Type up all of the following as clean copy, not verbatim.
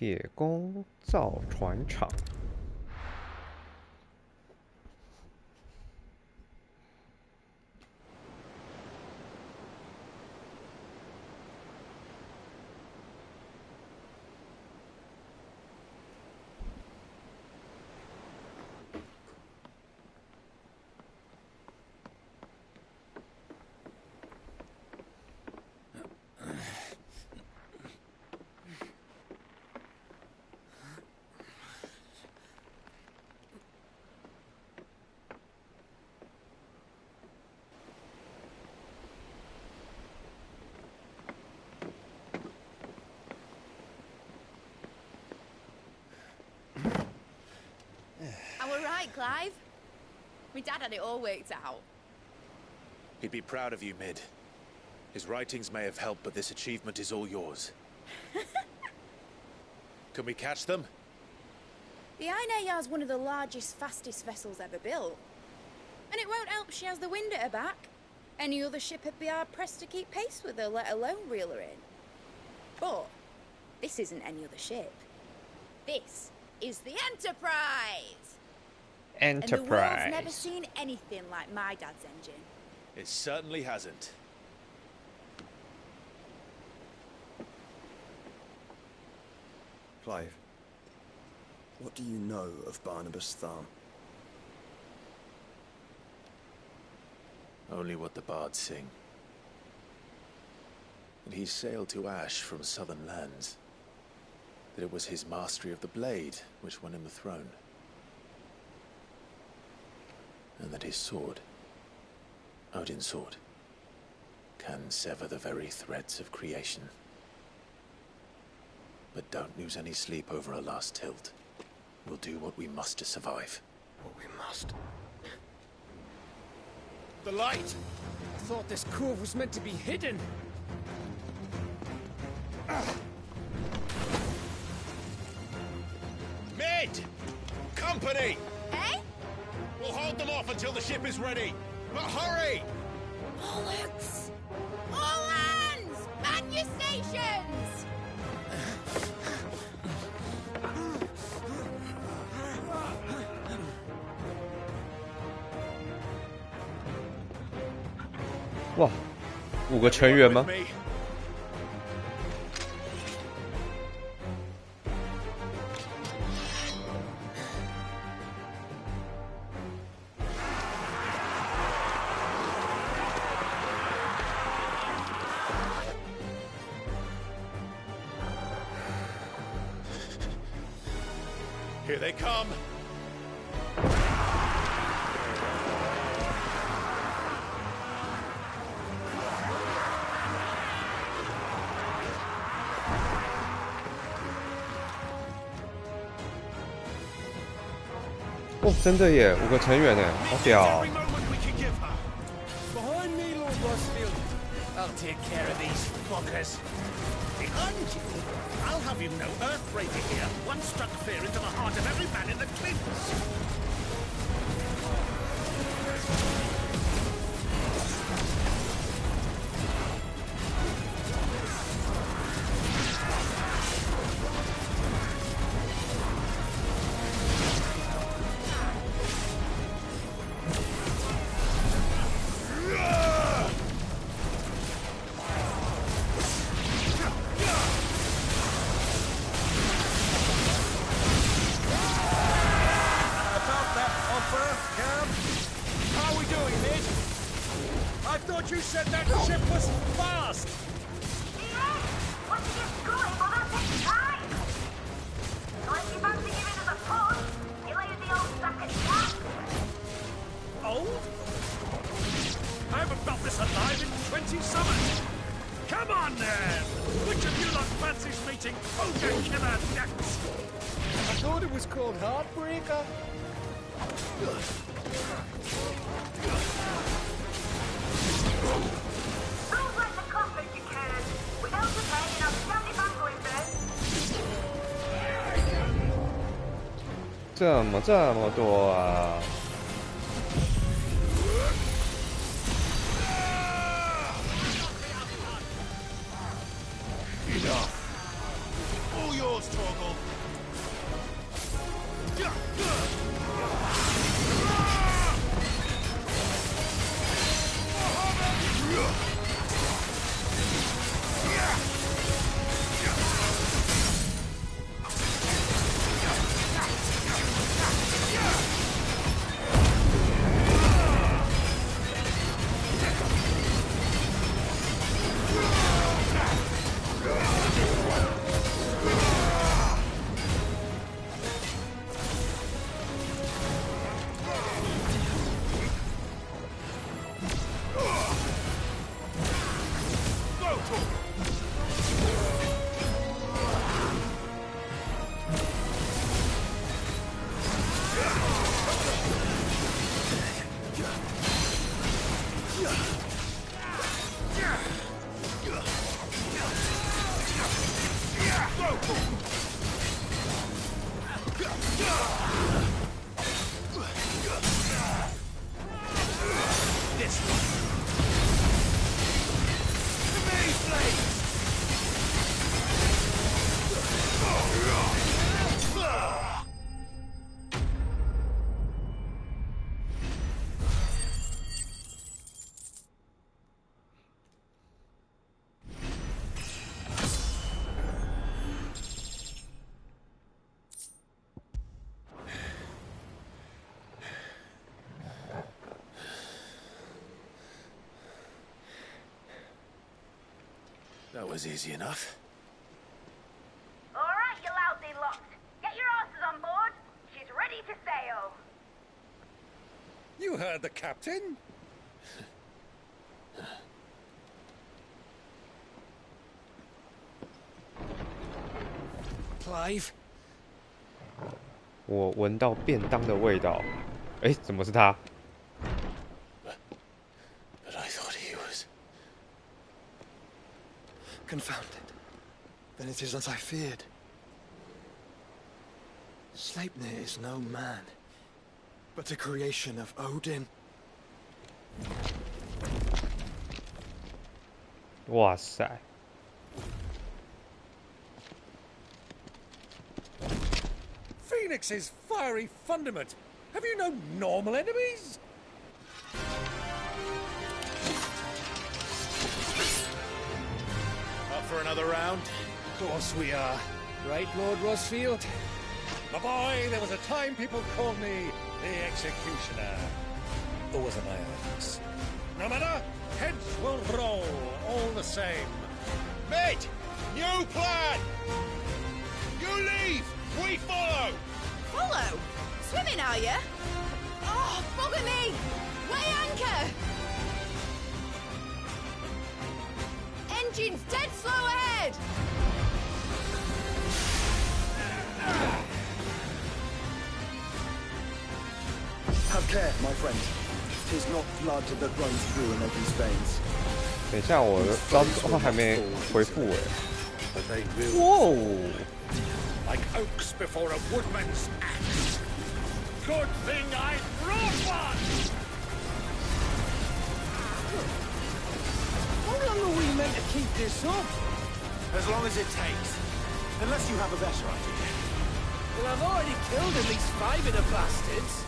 铁工造船厂。Clive? My dad had it all worked out. He'd be proud of you, Mid. His writings may have helped, but this achievement is all yours. Can we catch them? The Iron Yard's one of the largest, fastest vessels ever built. And it won't help she has the wind at her back. Any other ship would be hard-pressed to keep pace with her, let alone reel her in. But this isn't any other ship. This is the Enterprise! Enterprise. And the world's never seen anything like my dad's engine. It certainly hasn't. Clive, what do you know of Barnabas Tharm? Only what the bards sing. And he sailed to Ash from southern lands. That it was his mastery of the blade which won him the throne. And that his sword, Odin's sword, can sever the very threads of creation. But don't lose any sleep over our last tilt. We'll do what we must to survive. What we must. The light! I thought this cove was meant to be hidden. Mid! Company! Eh? We'll hold them off until the ship is ready. But hurry! Bollocks! All hands! Man your stations!哇，5个成员吗？ Here they come.哦，真的耶，5个成员呢，好屌！ Behind me, Lord Westfield. I'll take care of these fuckers. Behind you? I'll have you know Earthbreaker here once struck fear into the heart of every man in the Cliffs. You said that ship was fast! Yeah! Once it gets going, well, that takes time! Unless you fancy giving us a push, you'll use the old sack of gas. Old? I haven't felt this alive in 20 summers! Come on, then! Which of you lot fancies meeting Ogre Killer next? I thought it was called Heartbreaker. Move like the coffin you can. Without the pain, I'll stand it back with it. 这么多啊！ Enough. All yours, Torgal. was easy enough. All right, you lousy lot. Get your asses on board. She's ready to sail. You heard the captain. Clive. 我闻到便当的味道。哎，怎么是他？ But I thought he was... Confounded. Then it is as I feared. Sleipnir is no man, but a creation of Odin. 哇塞！ Phoenix's fiery fundament. Have you no normal enemies? Up for another round? Of course we are. Right, Lord Rosfield? My boy, there was a time people called me the Executioner. Or was it my eyes? No matter, heads will roll all the same. Mate! New plan! You leave! We follow! Follow? Swimming, are you? Oh, bugger me! Weigh anchor! Engine's dead slow ahead! Have care, my friend. 'Tis not blood that runs through an Odin's veins. 等一下，我招话还没回复哎。 But they will 哇哦！ like oaks before a woodman's axe. Good thing I brought one! How long are we meant to keep this up? As long as it takes. Unless you have a better idea. Well, I've already killed at least 5 of the bastards.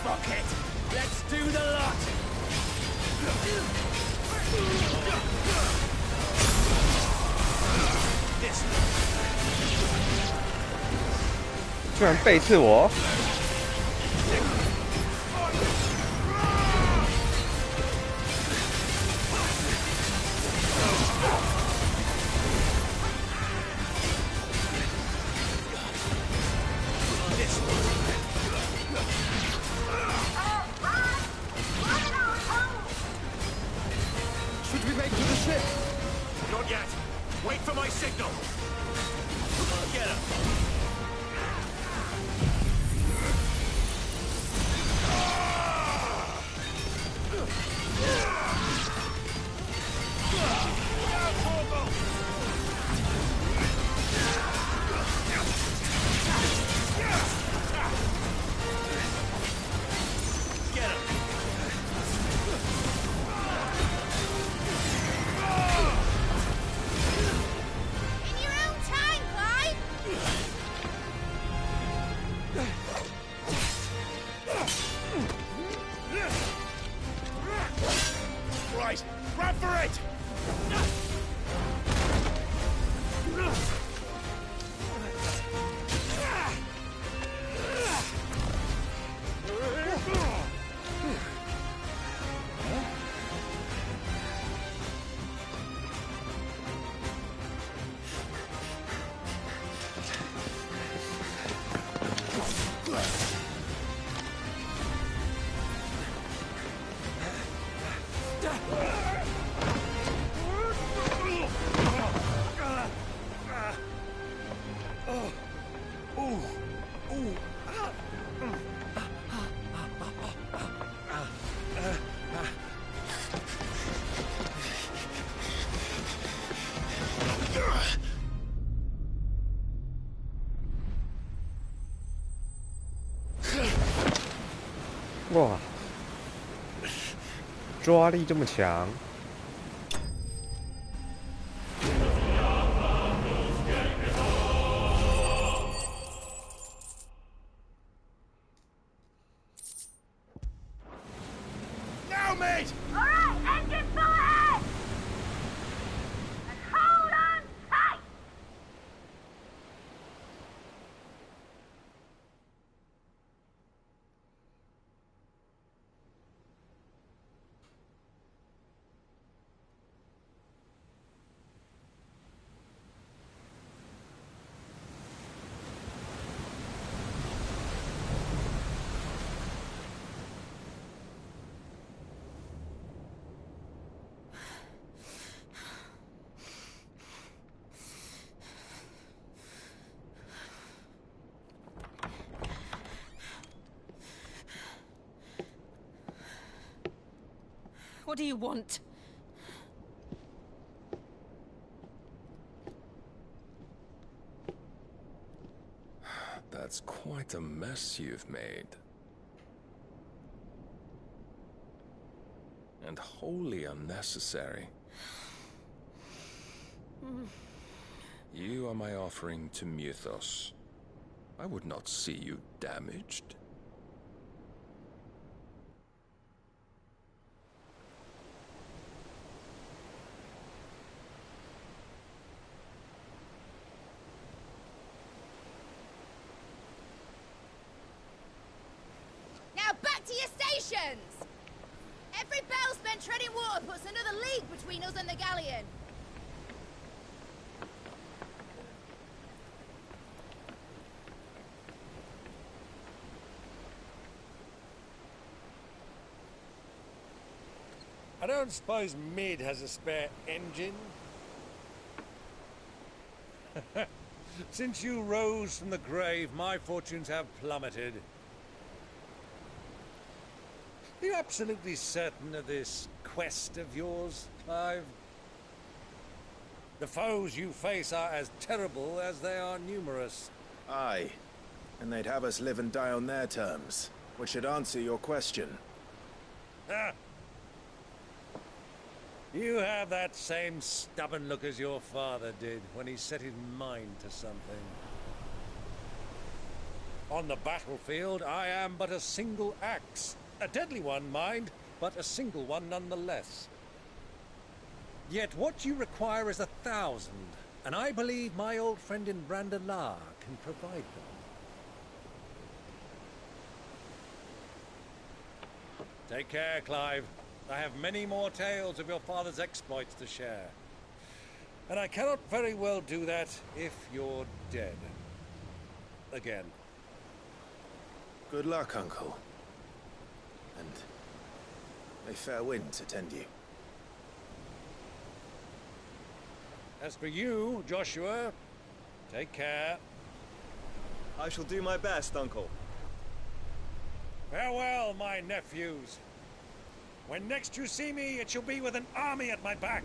Fuck it. Let's do the lot. This 居然背刺我！ Should we make to the ship? Not yet. Wait for my signal. Get him. Get him. In your own time, Clive! Right, run for it!哇，抓力这么强！ Now, mate! All right, engine full ahead! And hold on tight! What do you want? That's quite a mess you've made. And wholly unnecessary. You are my offering to Mythos. I would not see you damaged. Now back to your stations! Every bell spent treading water puts another league between us and the galleon. I don't suppose Mid has a spare engine? Since you rose from the grave, my fortunes have plummeted. Are you absolutely certain of this quest of yours, Clive? The foes you face are as terrible as they are numerous. Aye. And they'd have us live and die on their terms, which should answer your question. Ah. You have that same stubborn look as your father did when he set his mind to something. On the battlefield, I am but a single axe. A deadly one, mind, but a single one nonetheless. Yet what you require is 1,000, and I believe my old friend in Brandalar can provide them. Take care, Clive. I have many more tales of your father's exploits to share. And I cannot very well do that if you're dead. Again. Good luck, Uncle. And may fair winds attend you. As for you, Joshua, take care. I shall do my best, Uncle. Farewell, my nephews. When next you see me, it shall be with an army at my back.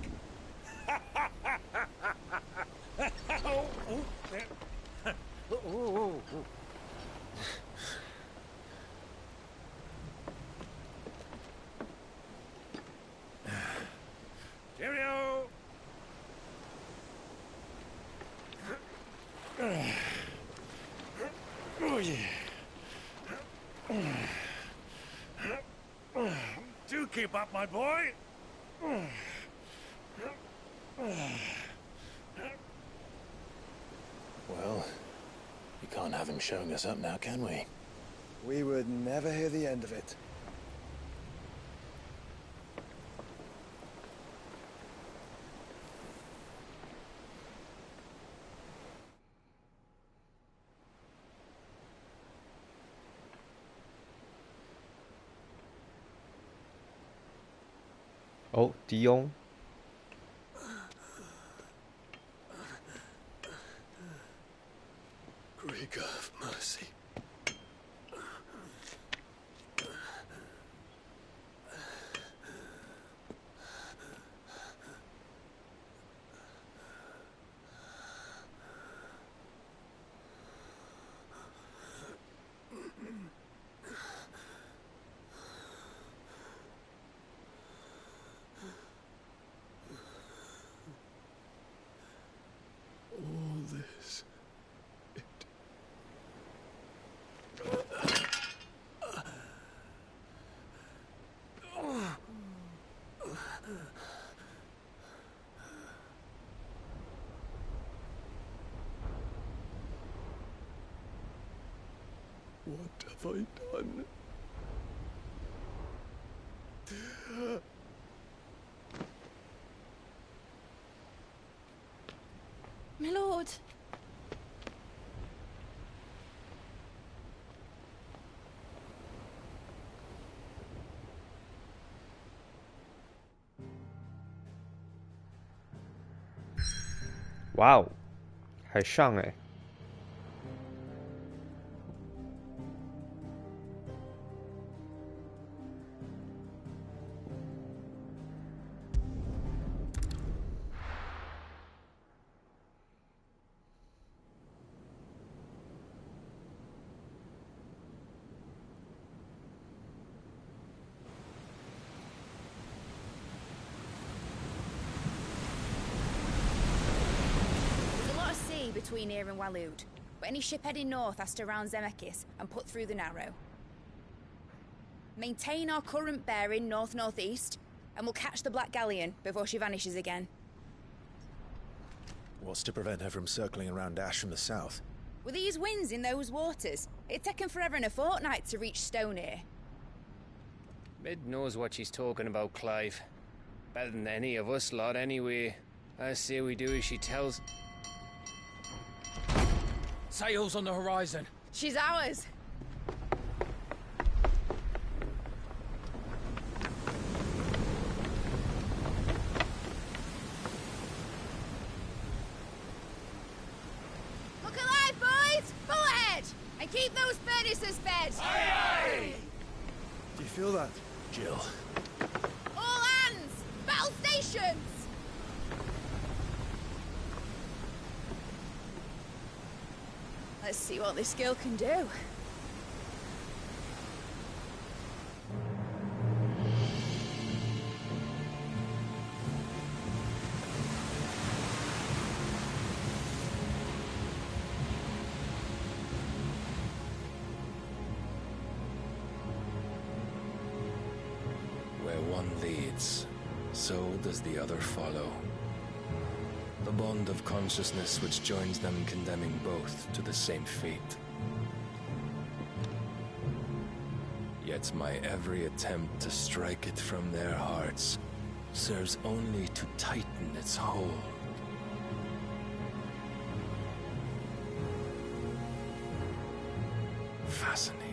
Cheerio! Oh, yeah. Do keep up, my boy. Well, we can't have him showing us up now, can we? We would never hear the end of it.哦，迪翁， Krieger of mercy. All this. What have I done? My lord.哇哦，还上哎！ between here and Waloed, but any ship heading north has to round Zemeckis and put through the Narrow. Maintain our current bearing north-northeast, and we'll catch the Black Galleon before she vanishes again. What's to prevent her from circling around Ash from the south? With these winds in those waters, it'd taken forever and a fortnight to reach Stone here. Mid knows what she's talking about, Clive. Better than any of us lot, anyway. I say we do as she tells. Sails on the horizon. She's ours. Look alive, boys! Full ahead! And keep those furnaces fed! Aye, aye! Do you feel that? Jill. All hands! Battle stations! Let's see what this girl can do. Where one leads, so does the other follow. The bond of consciousness which joins them condemning both to the same fate. Yet my every attempt to strike it from their hearts serves only to tighten its hold. Fascinating.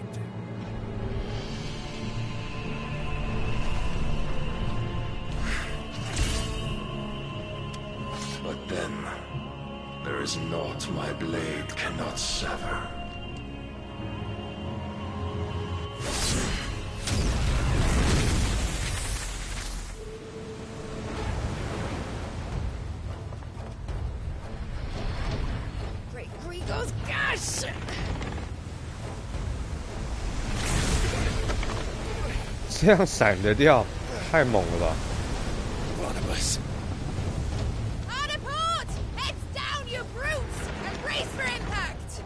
But then, there is naught my blade cannot sever. Great Grigos, gosh! "这样闪得掉，太猛了吧！" Barnabas. Hard port! Heads down, you brutes! And brace for impact!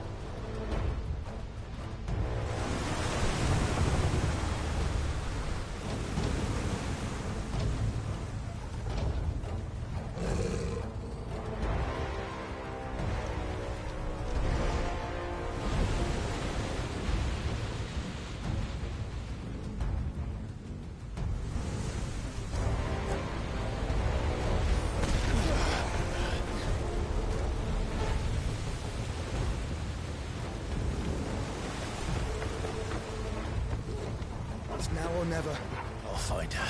It's now or never. I'll find her.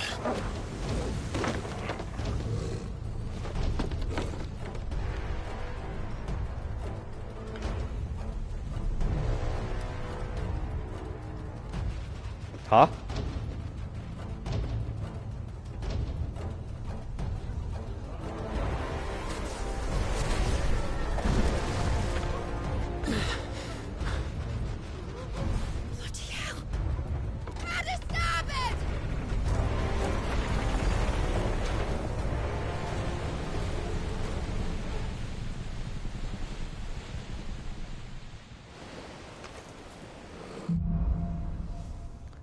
Huh? Bloody hell! How to stop it!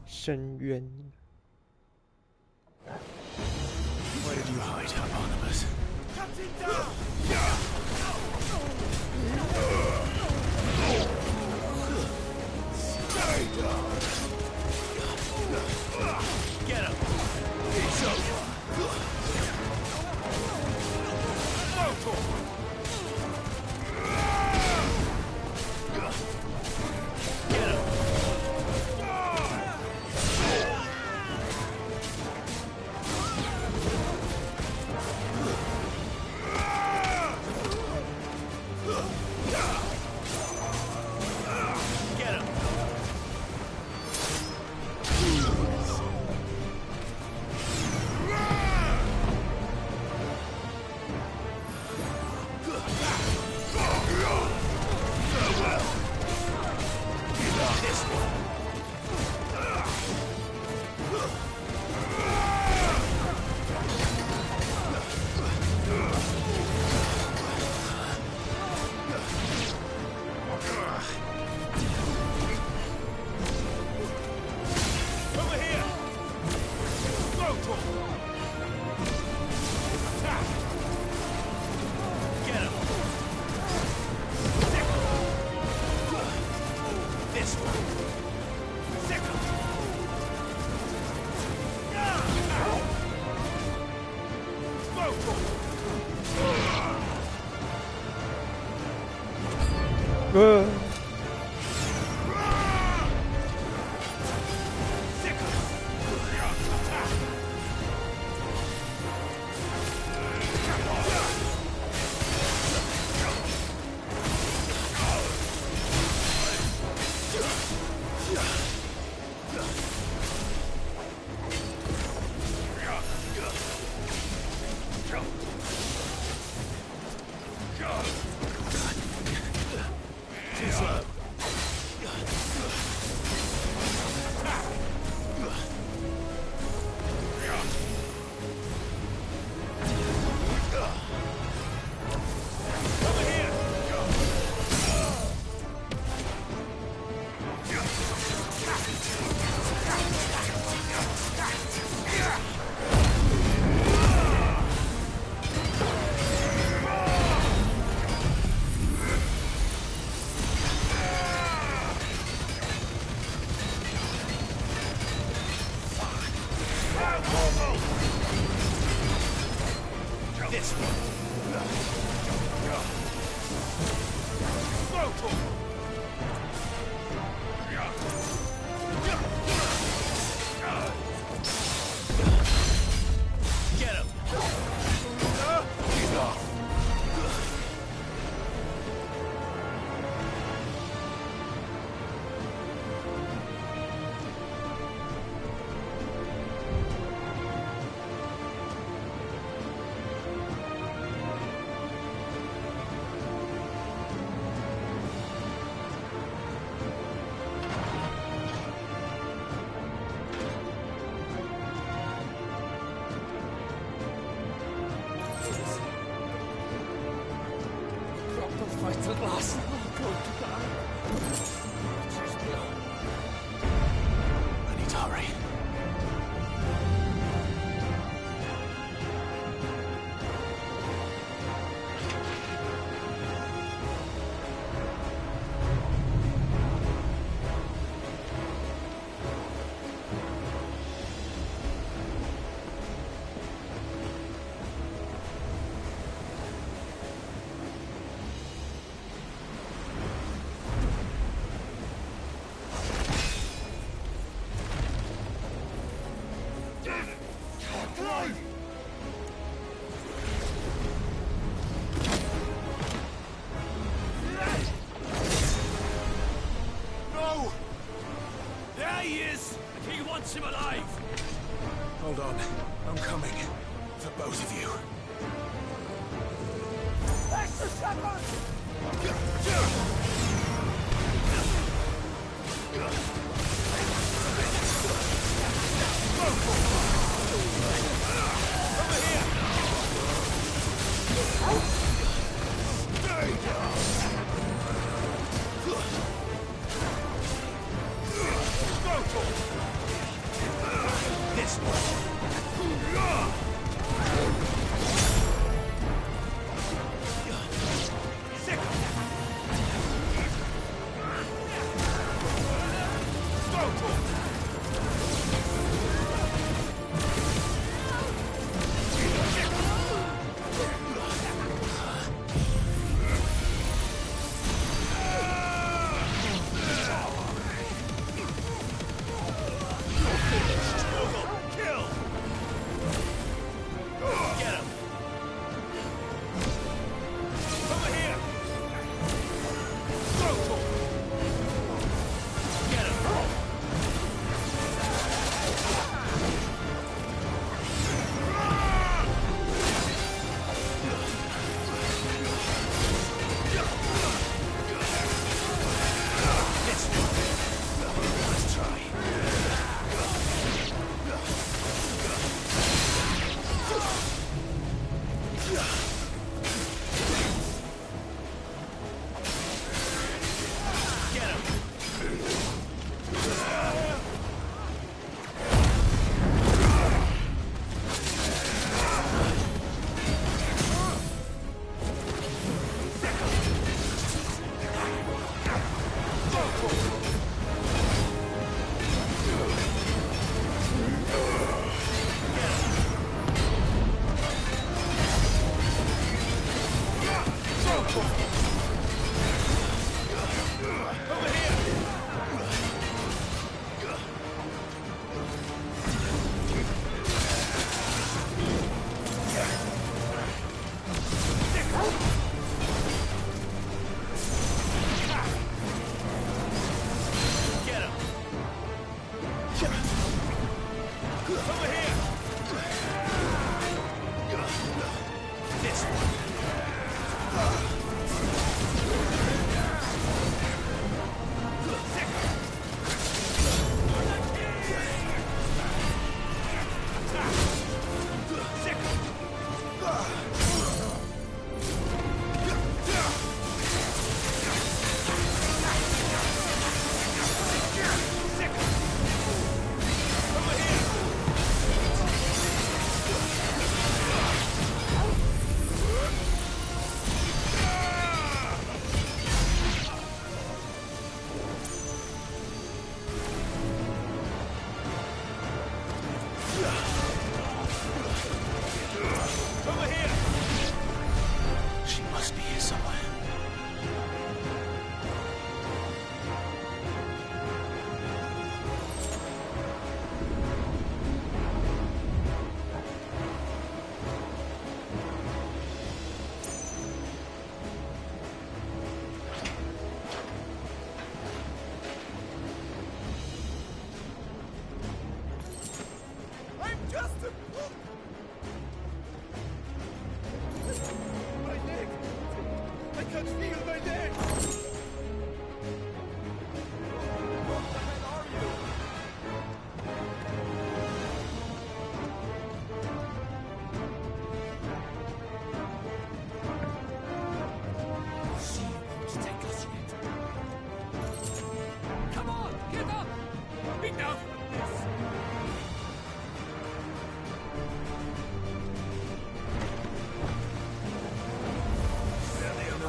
深渊。 Where did you hide her, Barnabas? Captain down! Stay down! Get him! It's over! Get him! This one. Thicker. I need to hurry. No! There he is! He wants him alive! Hold on. I'm coming. For both of you. Extra suckers! This one. Sick.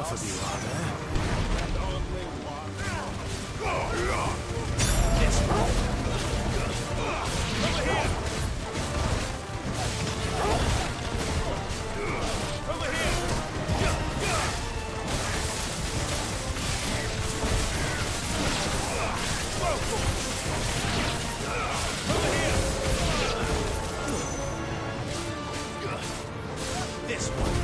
enough of you, are there? And only one. Over here! Over here! Over here! This one.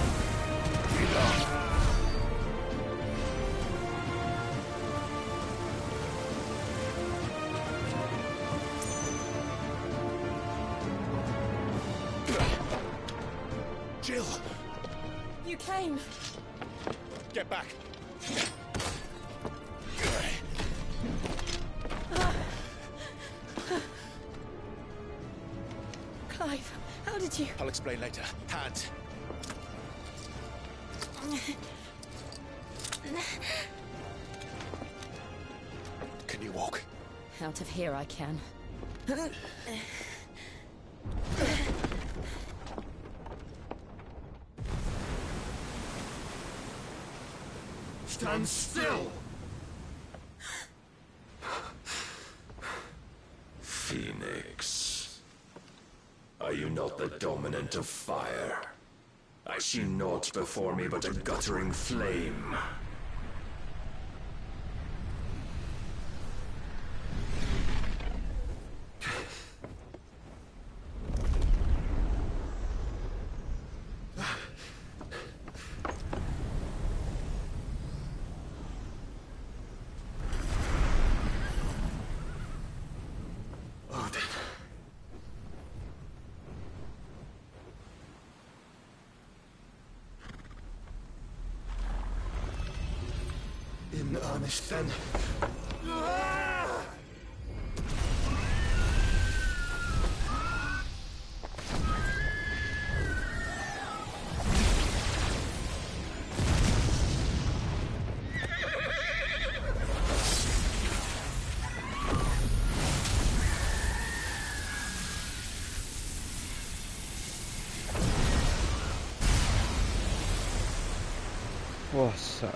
Jill! You came. Get back! Clive, how did you... I'll explain later. Hands. Can you walk? Out of here I can. Stand still! Phoenix. Are you not the dominant of fire? I see naught before me but a guttering flame. In earnest, then.哇塞！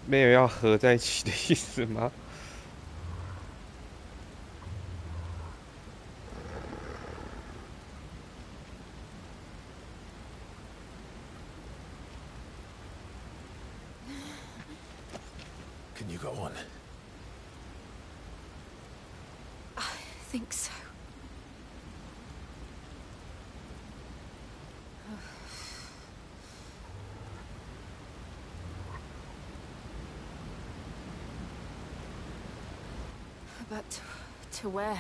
没有要合在一起的意思吗？ Can you go on? I think so. But to where?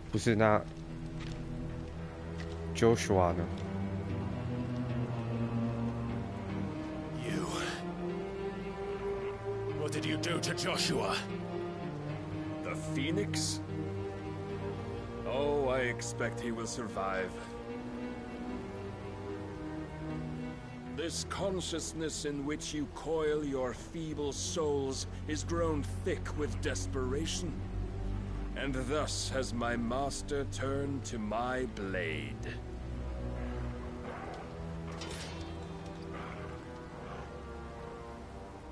不是那 Joshua 呢？ You. What did you do to Joshua? The Phoenix? Oh, I expect he will survive. This consciousness in which you coil your feeble souls is grown thick with desperation. And thus has my master turned to my blade.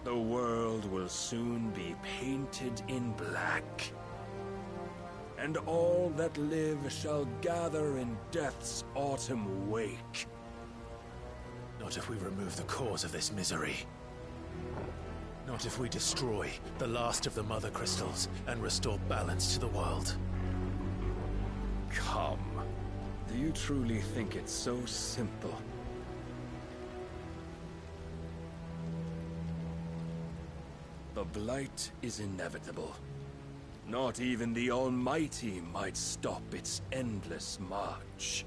The world will soon be painted in black. and all that live shall gather in death's autumn wake. Not if we remove the cause of this misery. Not if we destroy the last of the Mother Crystals and restore balance to the world. Come. Do you truly think it's so simple? The Blight is inevitable. Not even the Almighty might stop its endless march.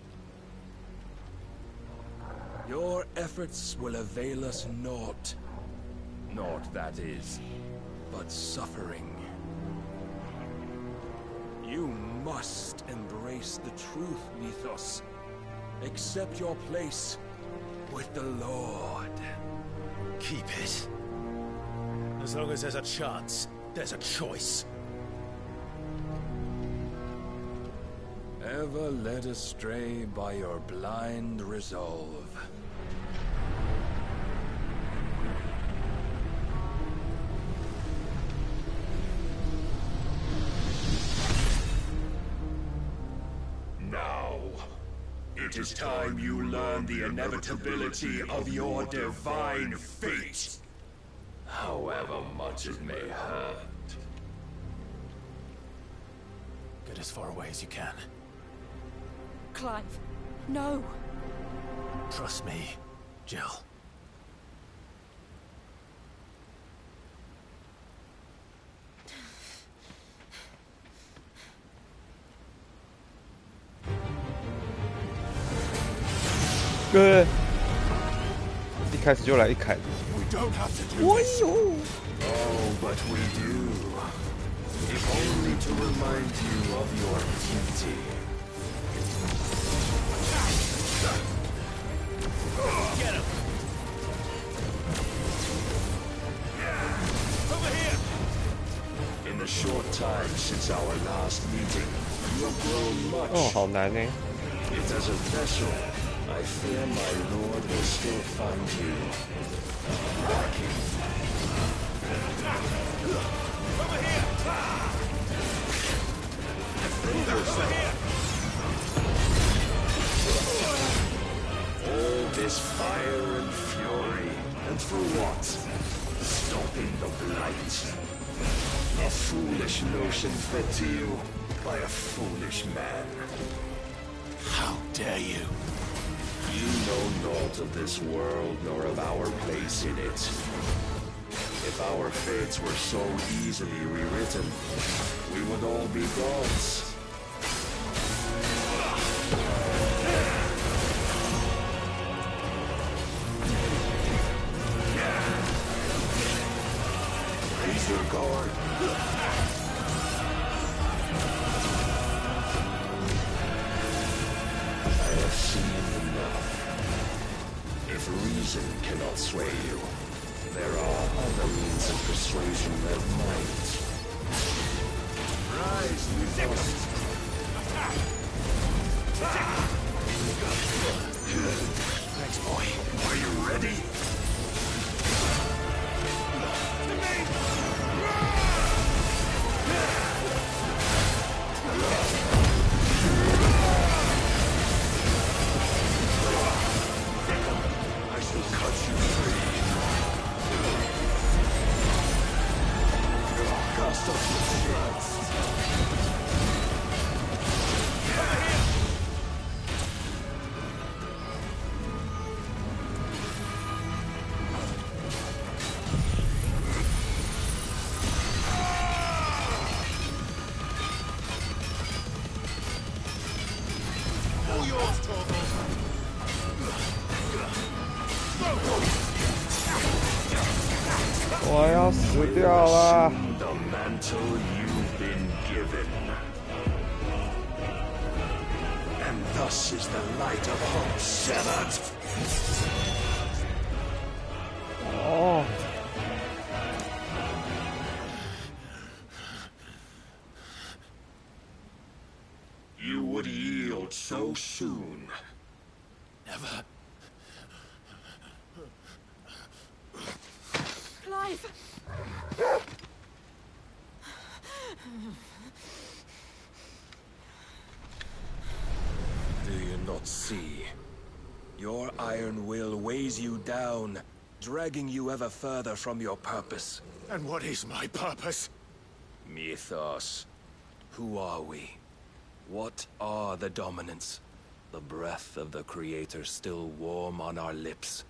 Your efforts will avail us naught. Naught, that is, but suffering. You must embrace the truth, Mythos. Accept your place with the Lord. Keep it. As long as there's a chance, there's a choice. Ever led astray by your blind resolve. Now, it is time you learn the inevitability of your divine fate. However much it may hurt. Get as far away as you can. Clive, no. Trust me, Jill.一开始就来一砍。 We don't have to do this. Oh, but we do. If only to remind you of your duty. Get him! Over here! In the short time since our last meeting, you have grown much. 哦，好难呢。 If as a vessel, I fear my lord will still find you lacking. Over here! Over here! All this fire and fury, and for what? Stopping the blight. A foolish notion fed to you by a foolish man. How dare you? You know naught of this world, nor of our place in it. If our fates were so easily rewritten, we would all be gods. Raise your guard. I have seen enough. If reason cannot sway you, there are other means of persuasion that might. Rise, Mythos. Thanks, boy. Are you ready? I shall cut you free. Gust of shreds. All yours, Torvald. 我要死掉了！ The mantle you've been given. And thus is the light of hope severed. 哦， You would yield so soon. Never. Clive! See, your iron will weighs you down, dragging you ever further from your purpose. And what is my purpose? Mythos. Who are we? What are the dominants? The breath of the Creator still warm on our lips.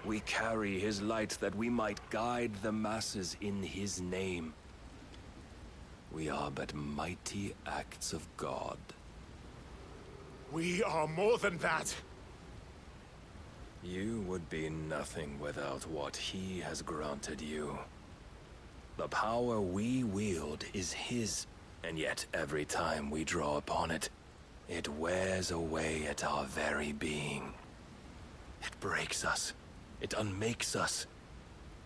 We carry his light that we might guide the masses in his name. We are but mighty acts of God. We are more than that. You would be nothing without what he has granted you. The power we wield is his, and yet every time we draw upon it, it wears away at our very being. It breaks us. It unmakes us,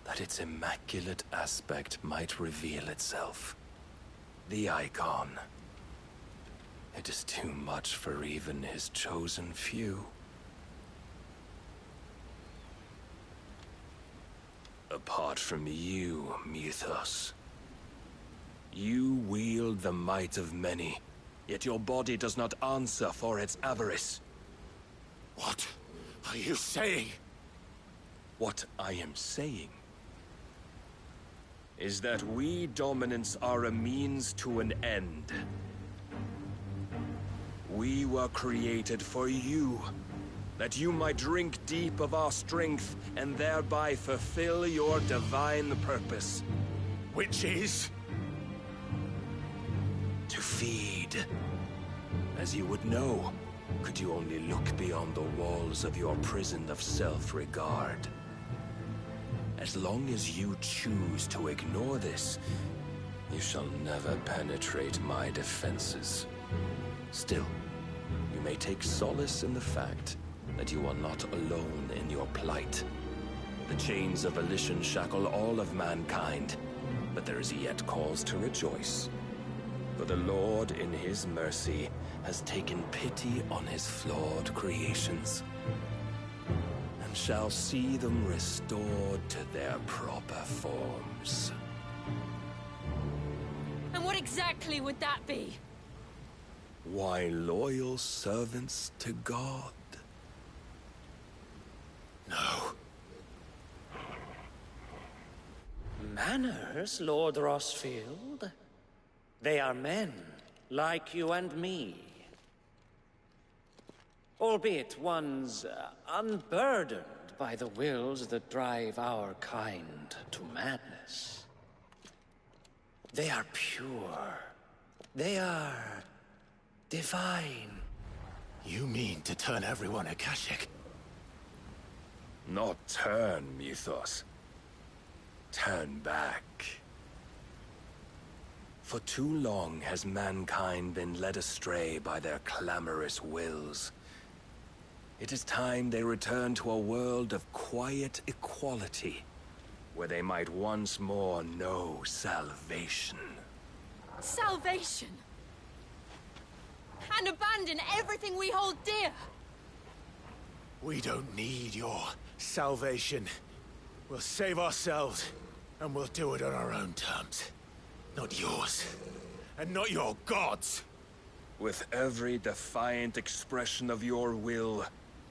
that its immaculate aspect might reveal itself. The icon. It is too much for even his chosen few. Apart from you, Mythos, you wield the might of many, yet your body does not answer for its avarice. What are you saying? What I am saying is that we dominants are a means to an end. We were created for you, that you might drink deep of our strength and thereby fulfill your divine purpose. Which is? To feed. As you would know, could you only look beyond the walls of your prison of self-regard. As long as you choose to ignore this, you shall never penetrate my defenses. Still, you may take solace in the fact that you are not alone in your plight. The chains of volition shackle all of mankind, but there is yet cause to rejoice. For the Lord, in his mercy, has taken pity on his flawed creations, and shall see them restored to their proper forms. And what exactly would that be? Why, loyal servants to God. No. Manners, Lord Rossfield? They are men, like you and me. Albeit ones unburdened by the wills that drive our kind to madness. They are pure. They are divine. You mean to turn everyone Akashic? Not turn, Mythos. Turn back. For too long has mankind been led astray by their clamorous wills. It is time they return to a world of quiet equality, where they might once more know salvation. Salvation? And abandon everything we hold dear? We don't need your salvation. We'll save ourselves, and we'll do it on our own terms. Not yours, and not your gods. With every defiant expression of your will,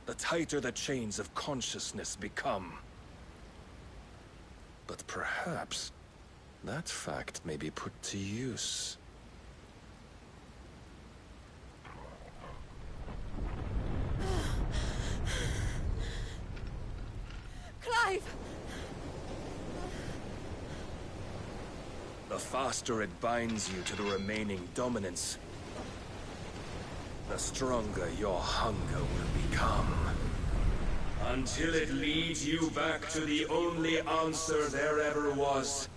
the tighter the chains of consciousness become. But perhaps that fact may be put to use. Clive! The faster it binds you to the remaining dominance, the stronger your hunger will become. Until it leads you back to the only answer there ever was.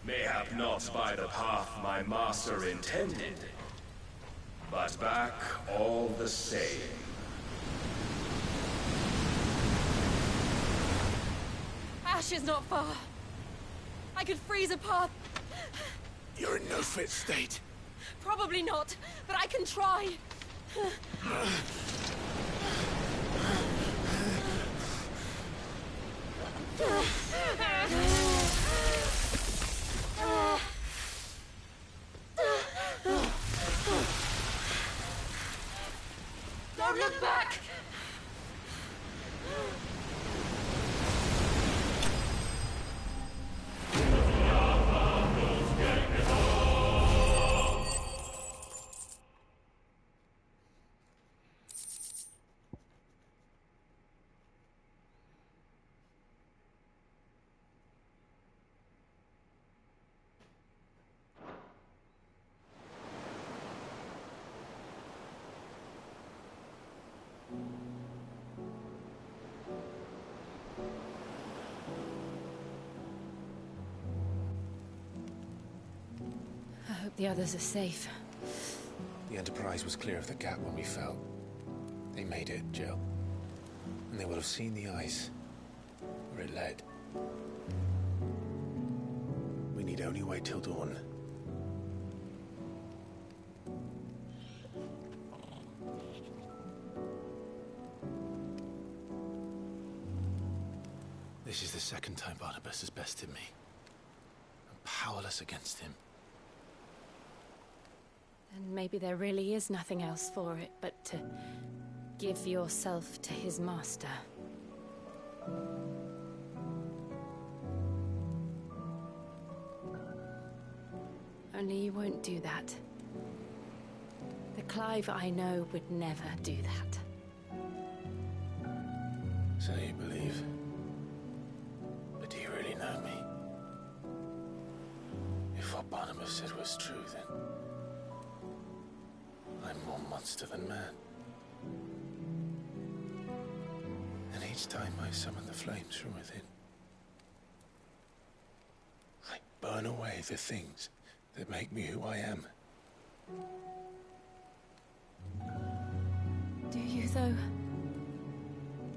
Mayhap not by the path my master intended, but back all the same. Ash is not far. I could freeze a path. You're in no fit state. Probably not, but I can try. Don't look back! I hope the others are safe. The Enterprise was clear of the gap when we fell. They made it, Jill. And they will have seen the ice where it led. We need only wait till dawn. This is the second time Barnabas has bested me. I'm powerless against him. And maybe there really is nothing else for it but to give yourself to his master. Only you won't do that. The Clive I know would never do that. So you believe? But do you really know me? If what Barnabas said was true, then I'm more monster than man. And each time I summon the flames from within, I burn away the things that make me who I am. Do you, though?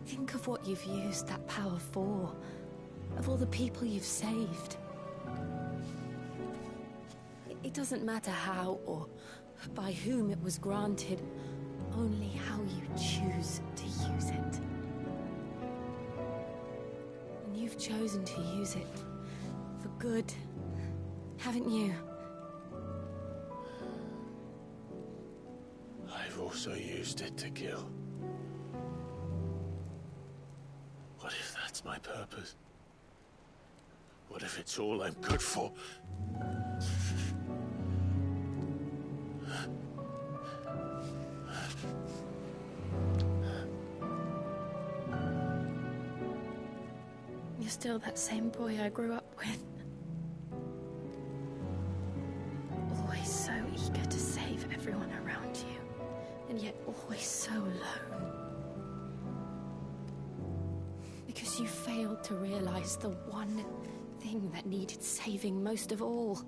Think of what you've used that power for, of all the people you've saved. It doesn't matter how or by whom it was granted, only how you choose to use it. And you've chosen to use it for good, haven't you? I've also used it to kill. What if that's my purpose? What if it's all I'm good for? You're still that same boy I grew up with. Always so eager to save everyone around you, and yet always so alone. Because you failed to realize the one thing that needed saving most of all.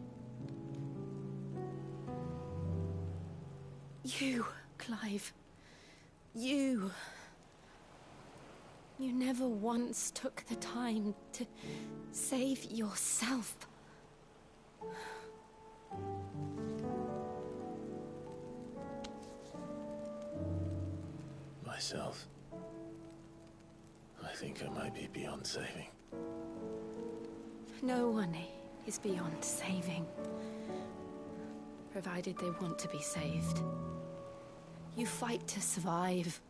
You, Clive. You. You never once took the time to save yourself. Myself? I think I might be beyond saving. No one is beyond saving, provided they want to be saved. You fight to survive.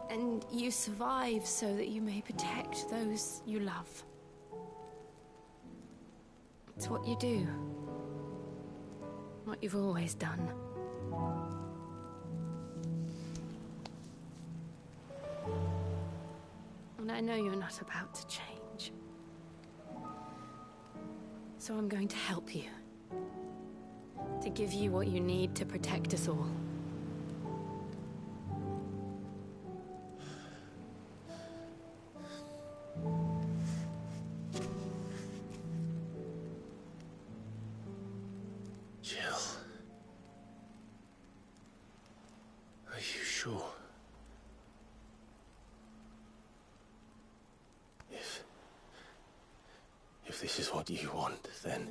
And you survive so that you may protect those you love. It's what you do. What you've always done. And I know you're not about to change. So I'm going to help you. To give you what you need to protect us all. Jill. Are you sure? If this is what you want, then...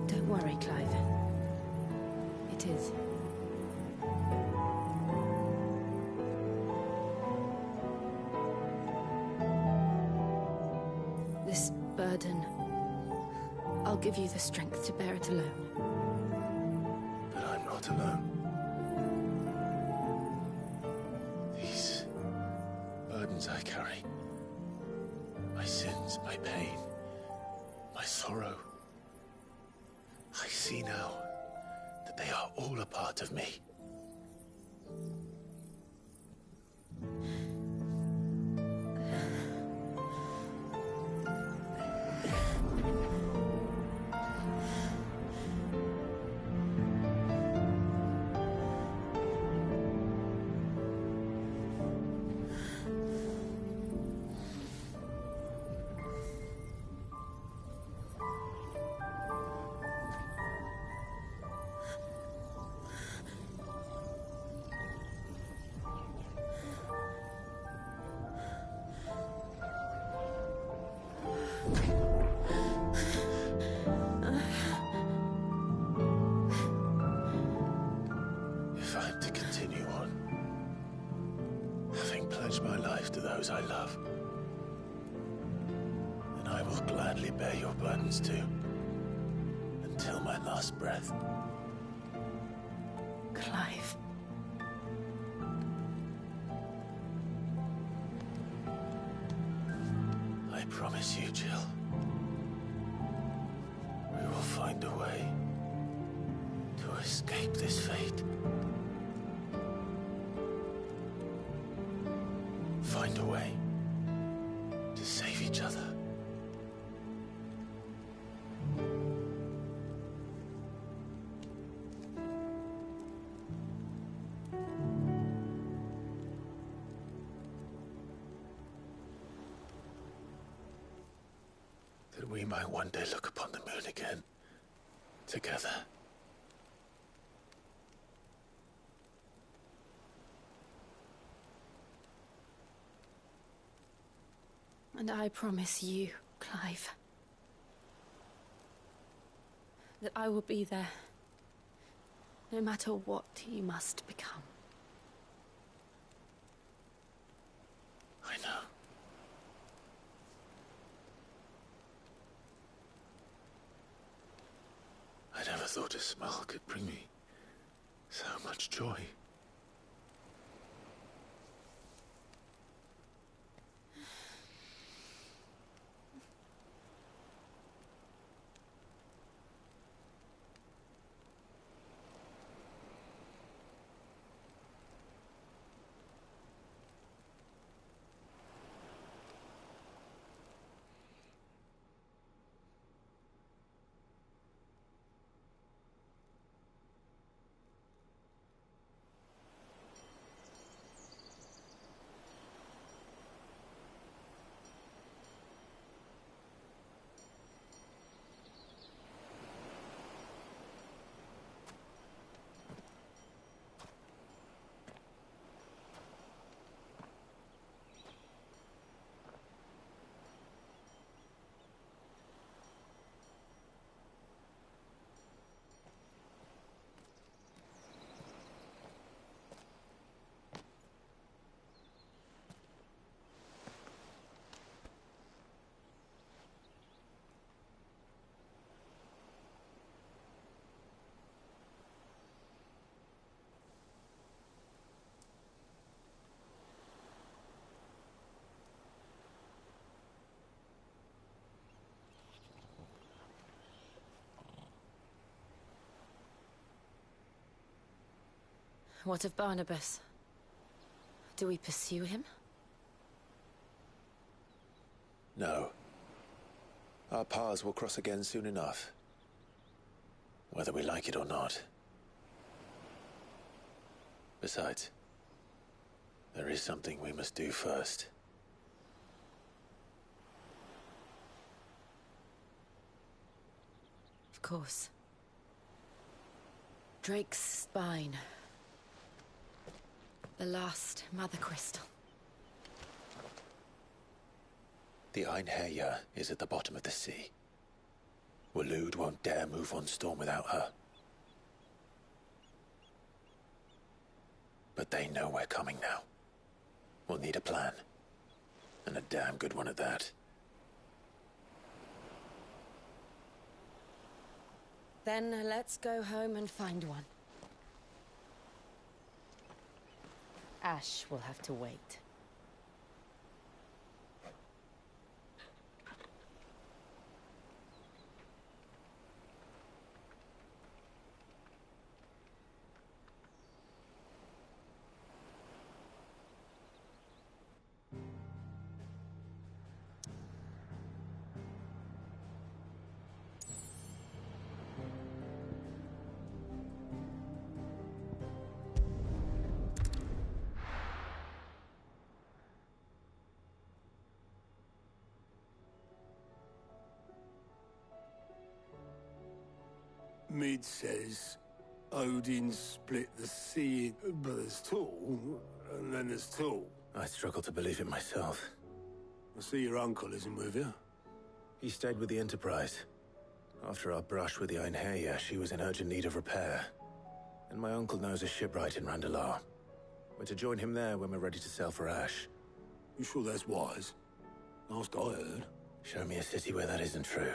Don't worry, Clive. It is. This burden, I'll give you the strength to bear it alone. But I'm not alone. These burdens I carry, my sins, my pain, my sorrow, I see now that they are all a part of me. If I'm to continue on, having pledged my life to those I love, then I will gladly bear your burdens too, until my last breath. Clive. I promise you, Jill, we will find a way to escape this fate. Find a way to save each other. That we might one day look upon the moon again, together. And I promise you, Clive, that I will be there, no matter what you must become. I know. I never thought a smile could bring me so much joy. What of Barnabas? Do we pursue him? No. Our paths will cross again soon enough. Whether we like it or not. Besides, there is something we must do first. Of course. Drake's spine. The last Mother Crystal. The Einherjar is at the bottom of the sea. Waloed won't dare move on Storm without her. But they know we're coming now. We'll need a plan. And a damn good one at that. Then let's go home and find one. Ash will have to wait. Mid says Odin split the sea, but there's Tool, and then there's Tool. I struggle to believe it myself. I see your uncle isn't with you. He stayed with the Enterprise. After our brush with the Einherja, she was in urgent need of repair. And my uncle knows a shipwright in Randalar. We're to join him there when we're ready to sail for Ash. You sure that's wise? Last I heard. Show me a city where that isn't true.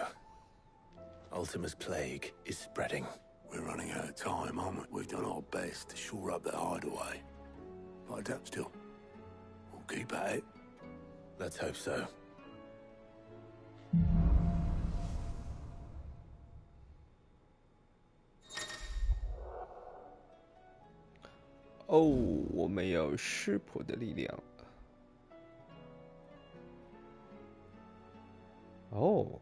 Ultima's plague is spreading. We're running out of time, aren't we? We've done our best to shore up that hideaway. But I doubt still. We'll keep at it. Let's hope so.哦，我们有湿婆的力量。哦，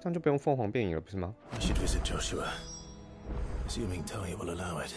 这样就不用凤凰变影了，不是吗？ I should visit Joshua, assuming Tony will allow it.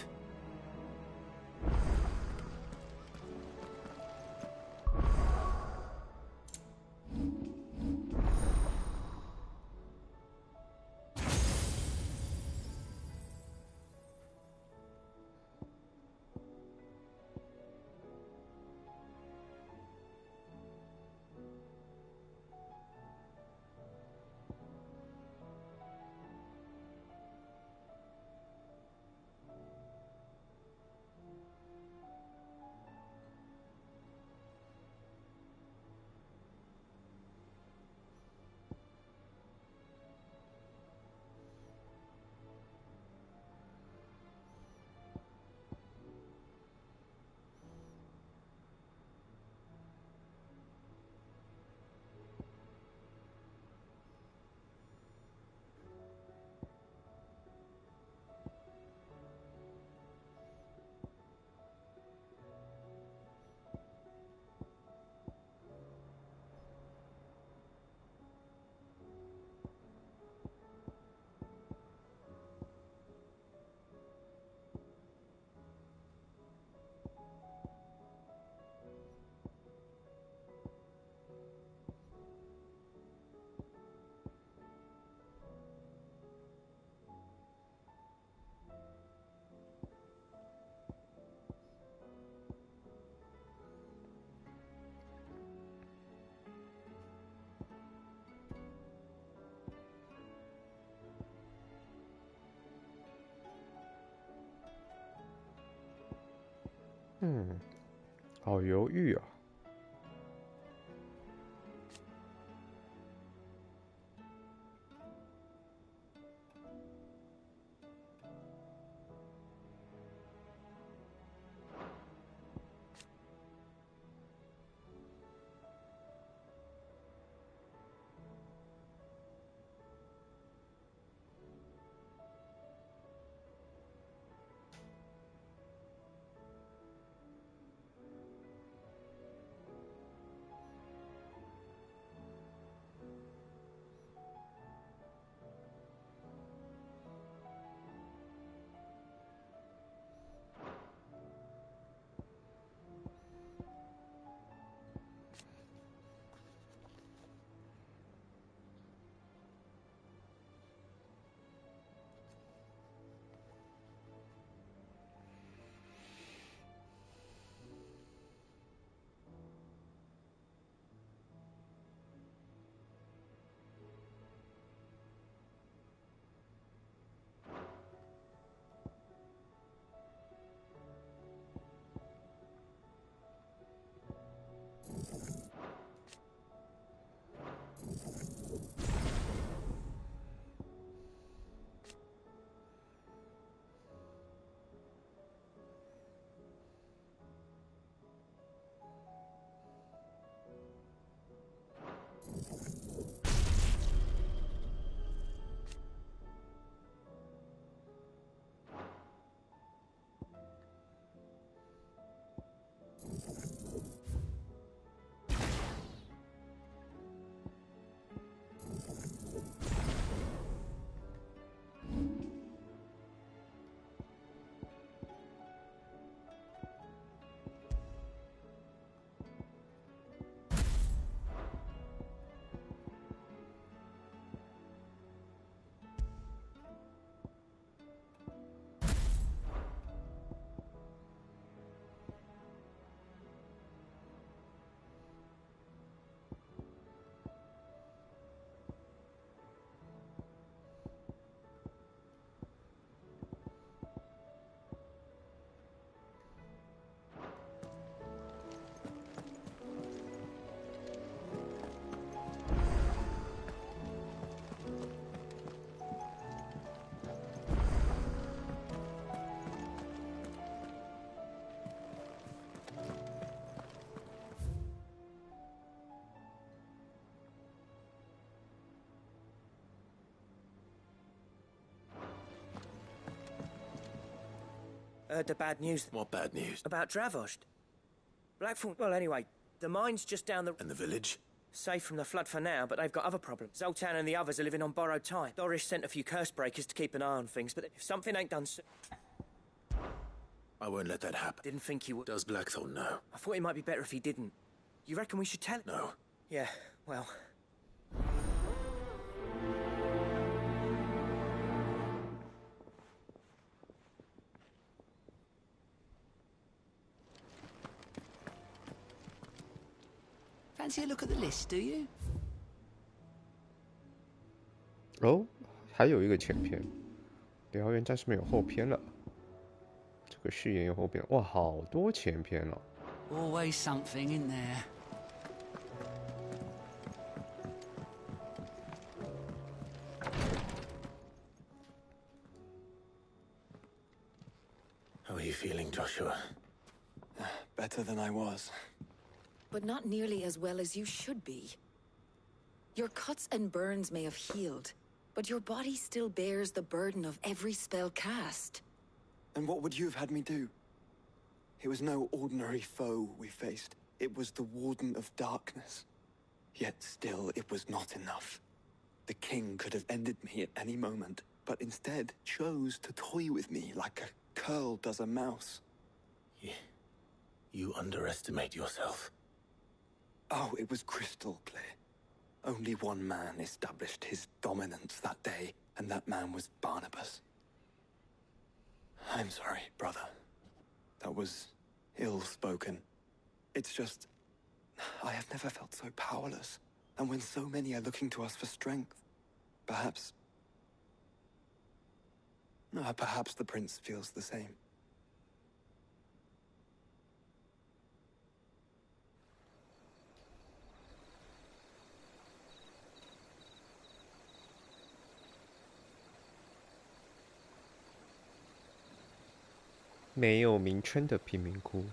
好犹豫啊。Heard the bad news. What bad news? About Dravost. Blackthorn... Well, anyway, the mine's just down the... And the village? Safe from the flood for now, but they've got other problems. Zoltan and the others are living on borrowed time. Dorish sent a few curse breakers to keep an eye on things, but if something ain't done soon... I won't let that happen. Didn't think he would. Does Blackthorn know? I thought it might be better if he didn't. You reckon we should tell him? No. Yeah, well... Fancy a look at the list, do you? 哦，还有一个前篇，北浩园战士们有后篇了。这个誓言有后篇，哇，好多前篇了。Always something in there. How are you feeling, Joshua? Better than I was. But not nearly as well as you should be. Your cuts and burns may have healed, but your body still bears the burden of every spell cast. And what would you have had me do? It was no ordinary foe we faced. It was the Warden of Darkness. Yet still, it was not enough. The king could have ended me at any moment, but instead chose to toy with me like a curl does a mouse. You underestimate yourself. Oh, it was crystal clear. Only one man established his dominance that day, and that man was Barnabas. I'm sorry, brother. That was ill-spoken. It's just... I have never felt so powerless. And when so many are looking to us for strength, perhaps... perhaps the prince feels the same. "没有名称的贫民窟。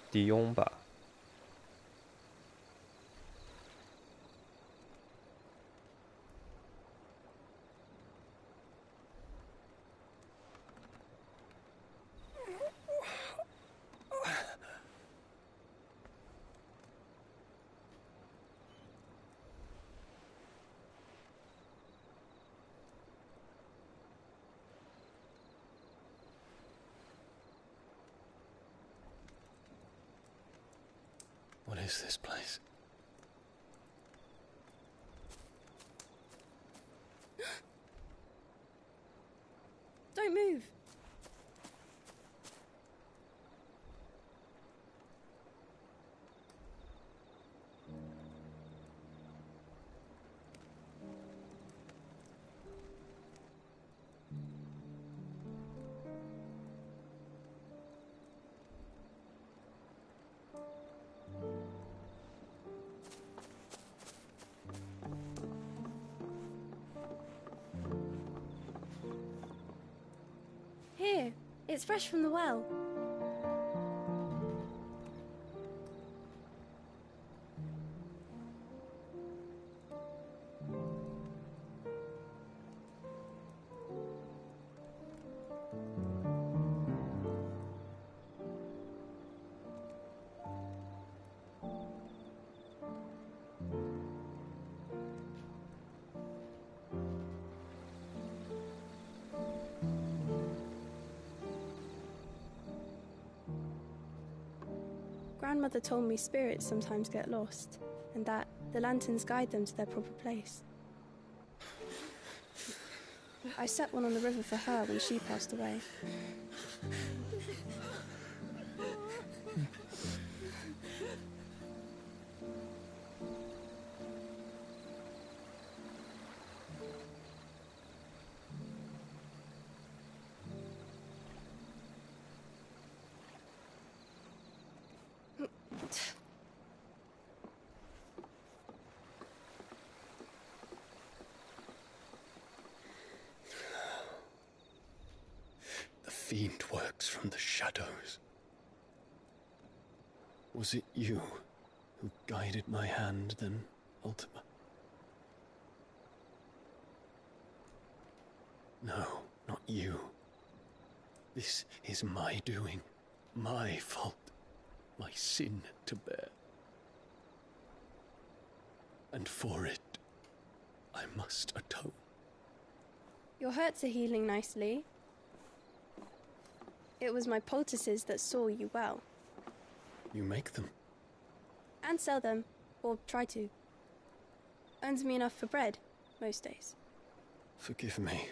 迪翁吧。What is this place? Don't move. Here, it's fresh from the well. Grandmother told me spirits sometimes get lost, and that the lanterns guide them to their proper place. I set one on the river for her when she passed away. The fiend works from the shadows. Was it you who guided my hand than Ultima. No, not you. This is my doing, my fault, my sin to bear. And for it, I must atone. Your hurts are healing nicely. It was my poultices that saw you well. You make them? And sell them, or try to. Earns me enough for bread, most days. Forgive me.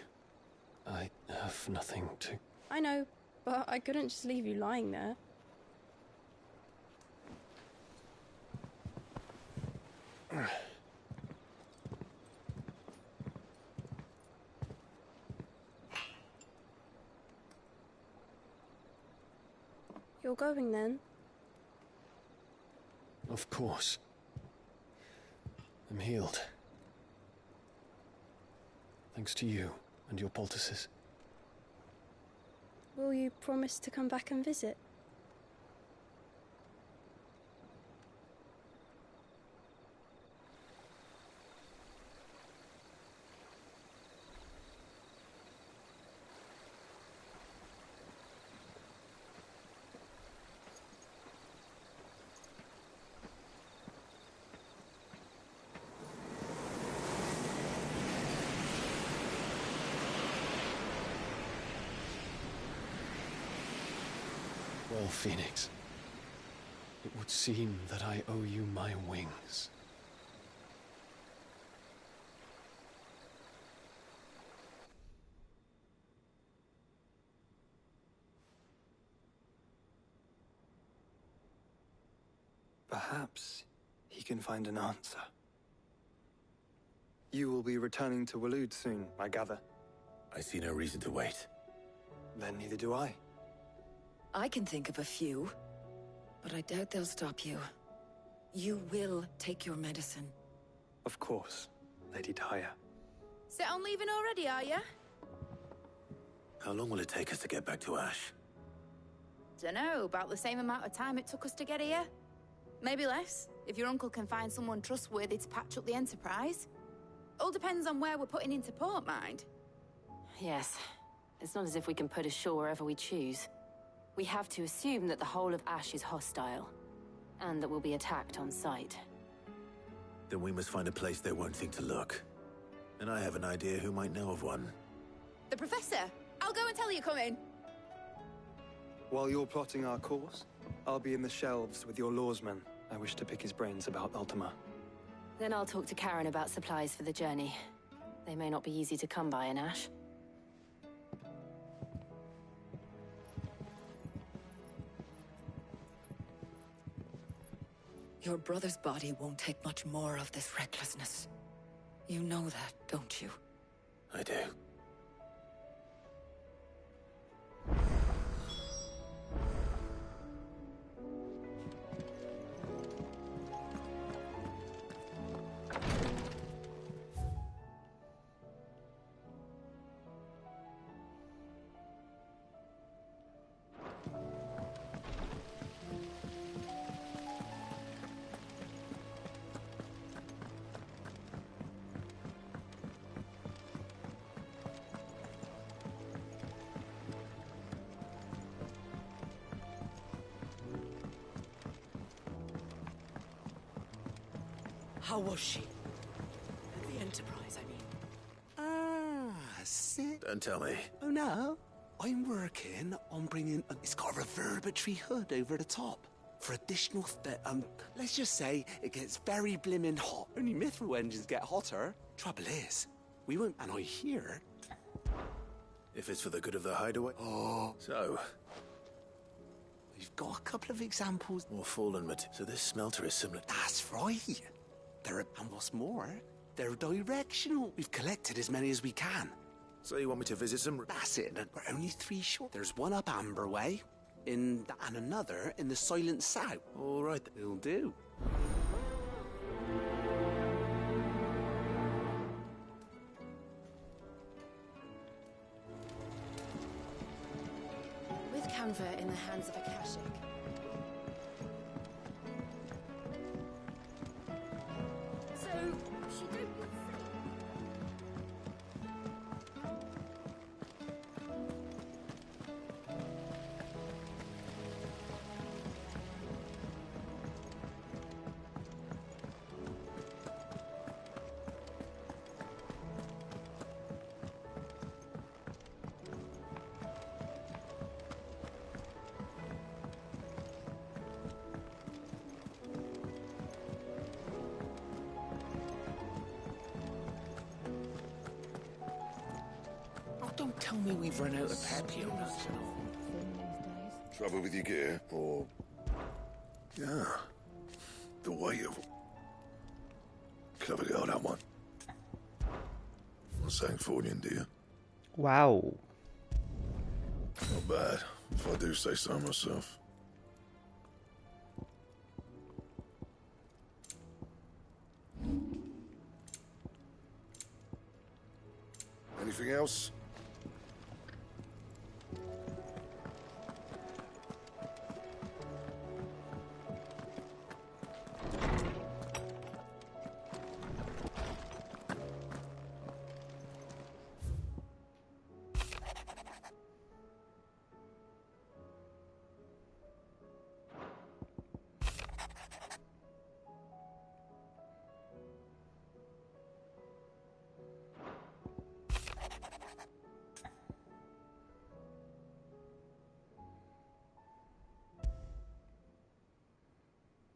I have nothing to... I know, but I couldn't just leave you lying there. You're going then? Of course. I'm healed. Thanks to you and your poultices. Will you promise to come back and visit? Well, Phoenix, it would seem that I owe you my wings. Perhaps he can find an answer. You will be returning to Waloed soon, I gather. I see no reason to wait. Then neither do I. I can think of a few, but I doubt they'll stop you. You will take your medicine. Of course, Lady Daya. Set on leaving already, are ya? How long will it take us to get back to Ash? Dunno, about the same amount of time it took us to get here. Maybe less, if your uncle can find someone trustworthy to patch up the Enterprise. All depends on where we're putting into port, mind. Yes. It's not as if we can put ashore wherever we choose. We have to assume that the whole of Ash is hostile, and that we'll be attacked on sight. Then we must find a place they won't think to look. And I have an idea who might know of one. The Professor! I'll go and tell you come in. While you're plotting our course, I'll be in the shelves with your lawsman. I wish to pick his brains about Ultima. Then I'll talk to Karen about supplies for the journey. They may not be easy to come by in Ash. Your brother's body won't take much more of this recklessness. You know that, don't you? I do. How was she? The Enterprise, I mean. Ah, sit. Don't tell me. Oh no, I'm working on bringing. It's got a reverberatory hood over the top for additional. Let's just say it gets very blimmin' hot. Only mithril engines get hotter. Trouble is, we won't. And I hear. If it's for the good of the hideaway. Oh. So. We've got a couple of examples. More fallen material. So this smelter is similar. That's right. And what's more, they're directional. We've collected as many as we can. So you want me to visit some... That's it. We're only 3 short. There's one up Amber Way, and another in the Silent South. All right. It'll do. With Canva in the hands of Akashic. Don't tell me we've run out of Papio nuts and all. Trouble with your gear, or... Yeah. The weight of... Clever girl, that one. Not saying Fornian, do you? Wow. Not bad, if I do say so myself. Anything else?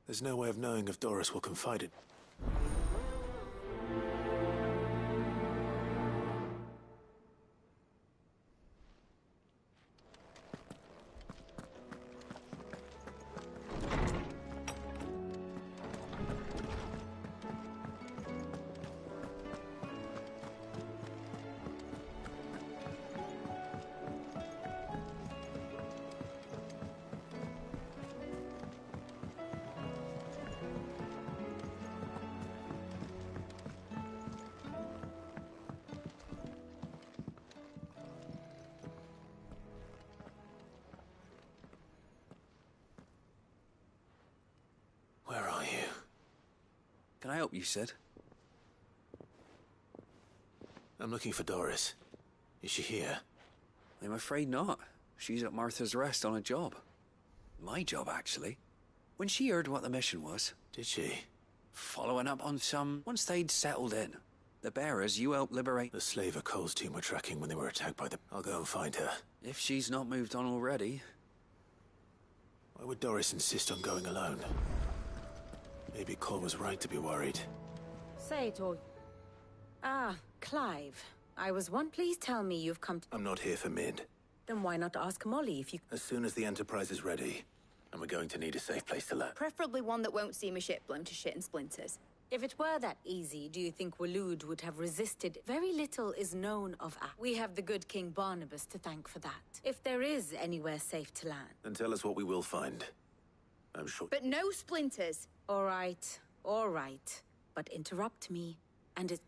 There's no way of knowing if Doris will confide it. Where are you? Can I help you, Sid? I'm looking for Doris. Is she here? I'm afraid not. She's at Martha's Rest on a job. My job, actually. When she heard what the mission was... Did she? Following up on some... Once they'd settled in. The bearers you helped liberate... The slaver Cole's team were tracking when they were attacked by the... I'll go and find her. If she's not moved on already... Why would Doris insist on going alone? Maybe Cole was right to be worried. Say it all. Ah, Clive. I was one. Please tell me you've come to... I'm not here for Mid. Then why not ask Molly if you... As soon as the Enterprise is ready, and we're going to need a safe place to land. Preferably one that won't see my ship blown to shit and splinters. If it were that easy, do you think Waloed would have resisted? Very little is known of Ash. We have the good King Barnabas to thank for that. If there is anywhere safe to land. Then tell us what we will find. I'm sure... But no splinters! All right. But interrupt me, and it...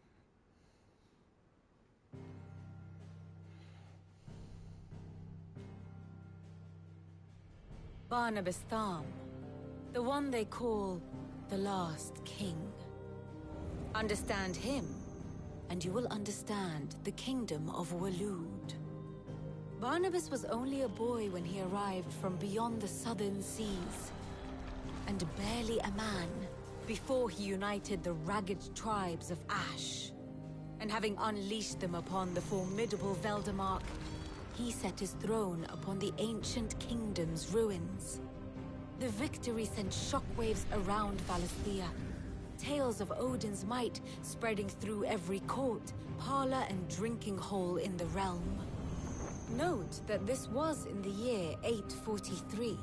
Barnabas Thom. The one they call the Last King. Understand him, and you will understand the kingdom of Waloed. Barnabas was only a boy when he arrived from beyond the southern seas, and barely a man before he united the ragged tribes of Ash. And having unleashed them upon the formidable Veldemark, he set his throne upon the ancient kingdom's ruins. The victory sent shockwaves around Valisthea, tales of Odin's might spreading through every court, parlor, and drinking hole in the realm. Note that this was in the year 843,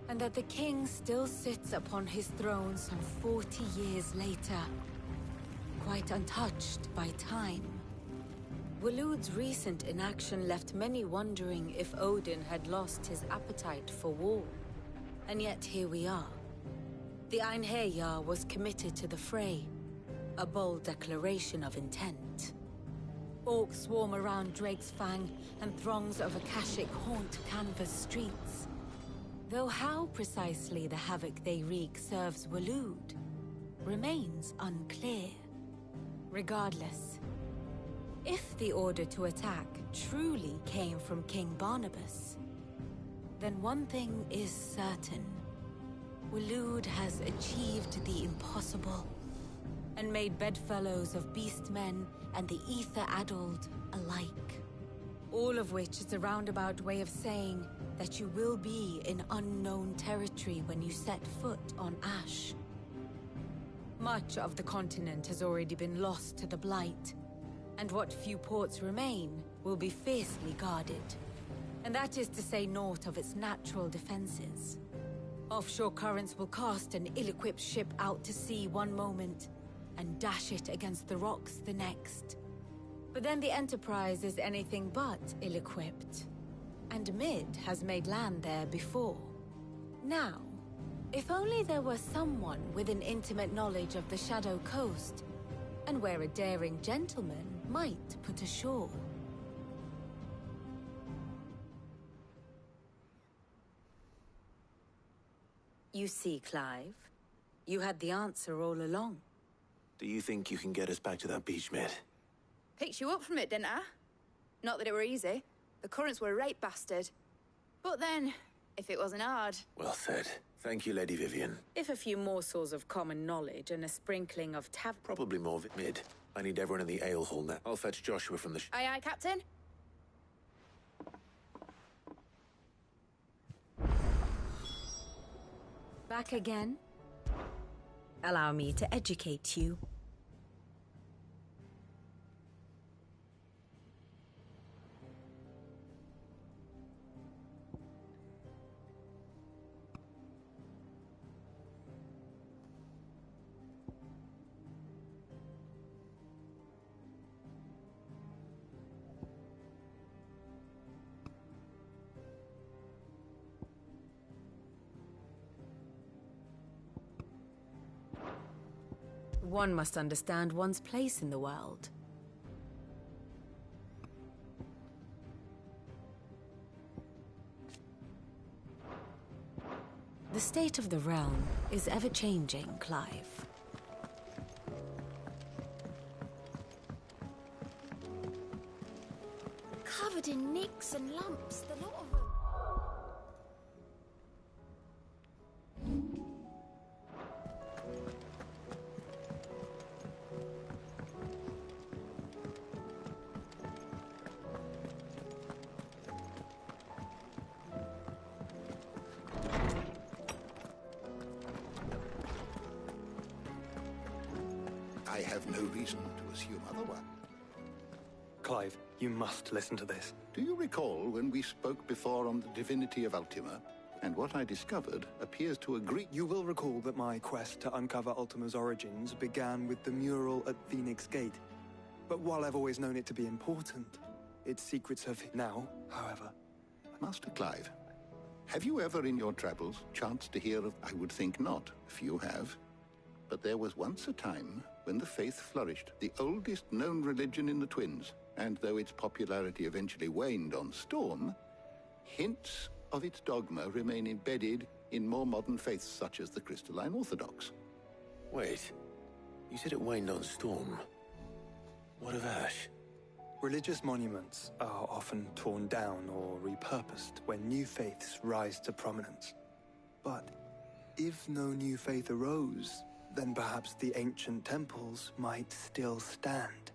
and that the king still sits upon his throne some 40 years later, quite untouched by time. Waloed's recent inaction left many wondering if Odin had lost his appetite for war. And yet here we are. The Einherjar was committed to the fray, a bold declaration of intent. Orcs swarm around Drake's Fang, and throngs of Akashic haunt Canvas streets. Though how precisely the havoc they wreak serves Waloed remains unclear. Regardless, if the order to attack truly came from King Barnabas, then one thing is certain. Waloed has achieved the impossible, and made bedfellows of beastmen and the ether-addled alike. All of which is a roundabout way of saying that you will be in unknown territory when you set foot on Ash. Much of the continent has already been lost to the Blight, and what few ports remain will be fiercely guarded. And that is to say naught of its natural defenses. Offshore currents will cast an ill-equipped ship out to sea one moment, and dash it against the rocks the next. But then the Enterprise is anything but ill-equipped. And Mid has made land there before. Now, if only there were someone with an intimate knowledge of the Shadow Coast, and where a daring gentleman might put ashore. You see, Clive, you had the answer all along. Do you think you can get us back to that beach, Mid? Picked you up from it, didn't I? Not that it were easy. The currents were a right bastard. But then, if it wasn't hard... Well said. Thank you, Lady Vivian. If a few morsels of common knowledge and a sprinkling of Probably more Mid. I need everyone in the ale hall now. I'll fetch Joshua from the Aye, aye, Captain. Back again? Allow me to educate you. One must understand one's place in the world. The state of the realm is ever-changing, Clive. Covered in nicks and lumps, the lot of them. I have no reason to assume otherwise. Clive, you must listen to this. Do you recall when we spoke before on the divinity of Ultima? And what I discovered appears to agree. You will recall that my quest to uncover Ultima's origins began with the mural at Phoenix Gate. But while I've always known it to be important, its secrets have now, however. Master Clive, have you ever in your travels chanced to hear of... I would think not, if you have. But there was once a time when the faith flourished, the oldest known religion in the Twins. And though its popularity eventually waned on Storm, hints of its dogma remain embedded in more modern faiths such as the Crystalline Orthodox. Wait, you said it waned on Storm. What of Ash? Religious monuments are often torn down or repurposed when new faiths rise to prominence. But if no new faith arose, then perhaps the ancient temples might still stand.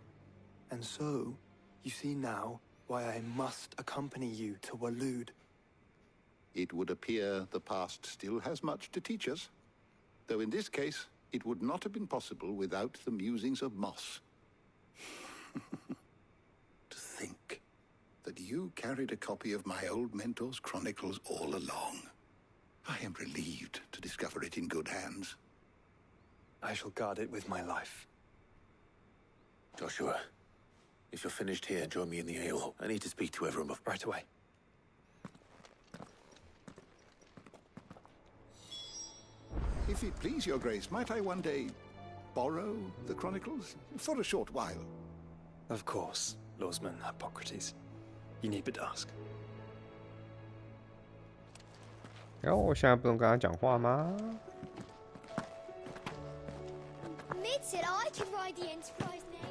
And so, you see now why I must accompany you to Waloed. It would appear the past still has much to teach us, though in this case, it would not have been possible without the musings of Moss. To think that you carried a copy of my old mentor's chronicles all along. I am relieved to discover it in good hands. I shall guard it with my life. Joshua, if you're finished here, join me in the ale hall. I need to speak to everyone right away. If it please your grace, might I one day borrow the chronicles for a short while? Of course, Lawsman Hippocrates. You need but ask. 然后我现在不能跟他讲话吗？ Mid said I could ride the Enterprise next.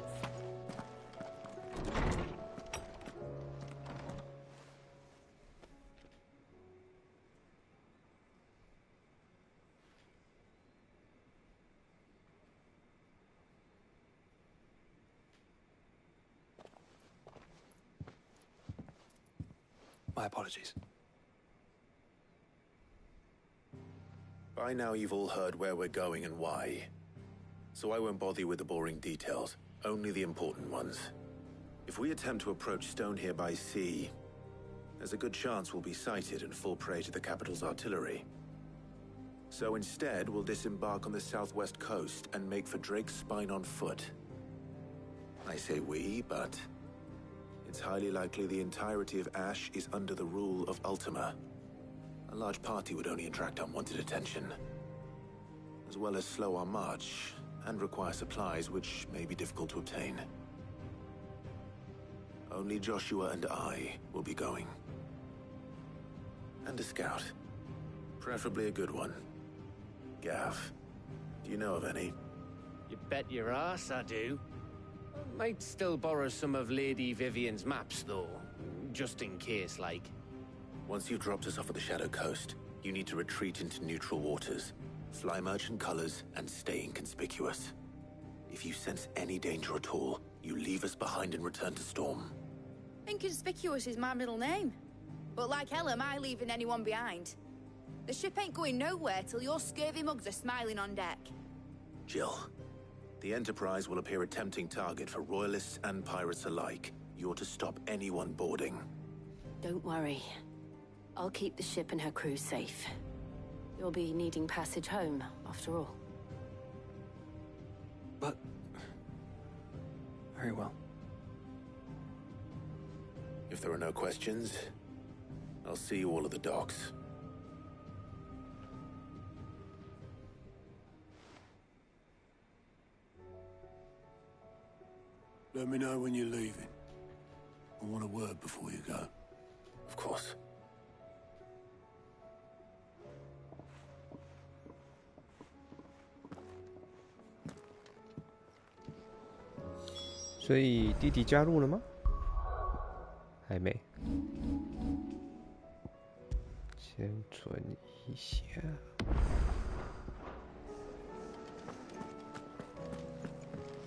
My apologies. By now you've all heard where we're going and why. So I won't bother you with the boring details, only the important ones. If we attempt to approach Stone here by sea, there's a good chance we'll be sighted and fall prey to the capital's artillery. So instead, we'll disembark on the southwest coast and make for Drake's Spine on foot. I say we, but it's highly likely the entirety of Ash is under the rule of Ultima. A large party would only attract unwanted attention, as well as slow our march and require supplies which may be difficult to obtain. Only Joshua and I will be going. And a scout. Preferably a good one. Gav, do you know of any? You bet your ass I do. Might still borrow some of Lady Vivian's maps, though. Just in case, like. Once you've dropped us off at the Shadow Coast, you need to retreat into neutral waters, fly merchant colors, and stay inconspicuous. If you sense any danger at all, you leave us behind and return to Storm. Inconspicuous is my middle name. But like hell am I leaving anyone behind. The ship ain't going nowhere till your scurvy mugs are smiling on deck. Jill, the Enterprise will appear a tempting target for royalists and pirates alike. You're to stop anyone boarding. Don't worry. I'll keep the ship and her crew safe. You'll be needing passage home, after all. But... very well. If there are no questions, I'll see you all at the docks. Let me know when you're leaving. I want a word before you go. Of course.所以弟弟加入了吗？还没。先存一下。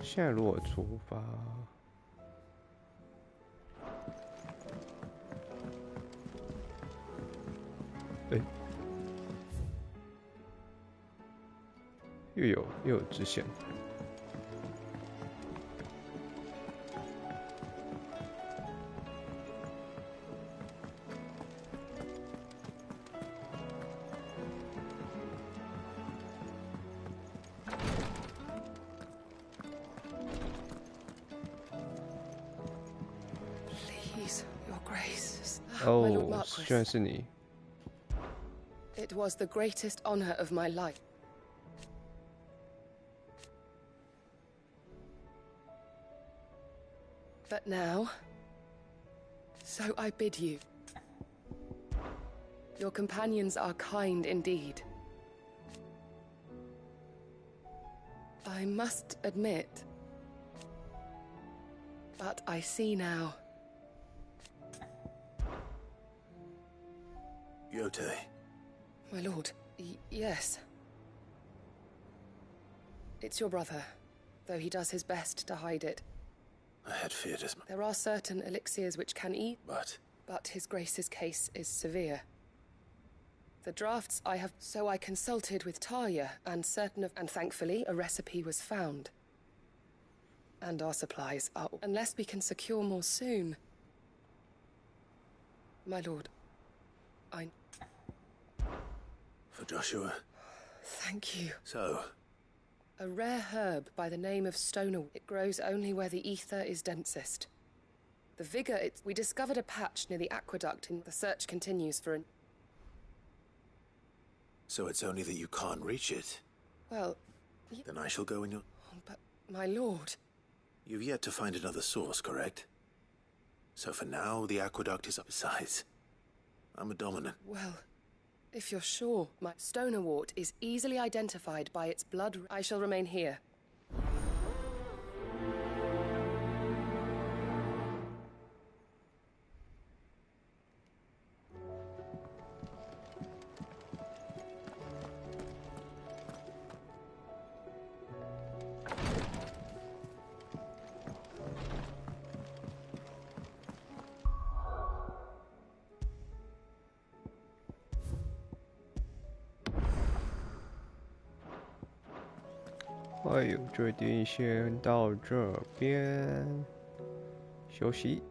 现在如果出发，又有支线。哦，居然是你。 It was the greatest honor of my life. But now, so I bid you. Your companions are kind indeed. I must admit, but I see now. Yote. My lord, yes. It's your brother, though he does his best to hide it. I had feared as much. There are certain elixirs which can eat, but His Grace's case is severe. The drafts I have... So I consulted with Talia, and thankfully a recipe was found. And our supplies are... Unless we can secure more soon. My lord, I... For Joshua. Thank you. So? A rare herb by the name of stoner. It grows only where the ether is densest. The vigor we discovered a patch near the aqueduct and the search continues for an... So it's only that you can't reach it? Well... Then I shall go in your... But, my lord... You've yet to find another source, correct? So for now, the aqueduct is up. Besides, I'm a dominant. Well... If you're sure, my stoner wart is easily identified by its blood. I shall remain here.哎呦，决定先到这边休息。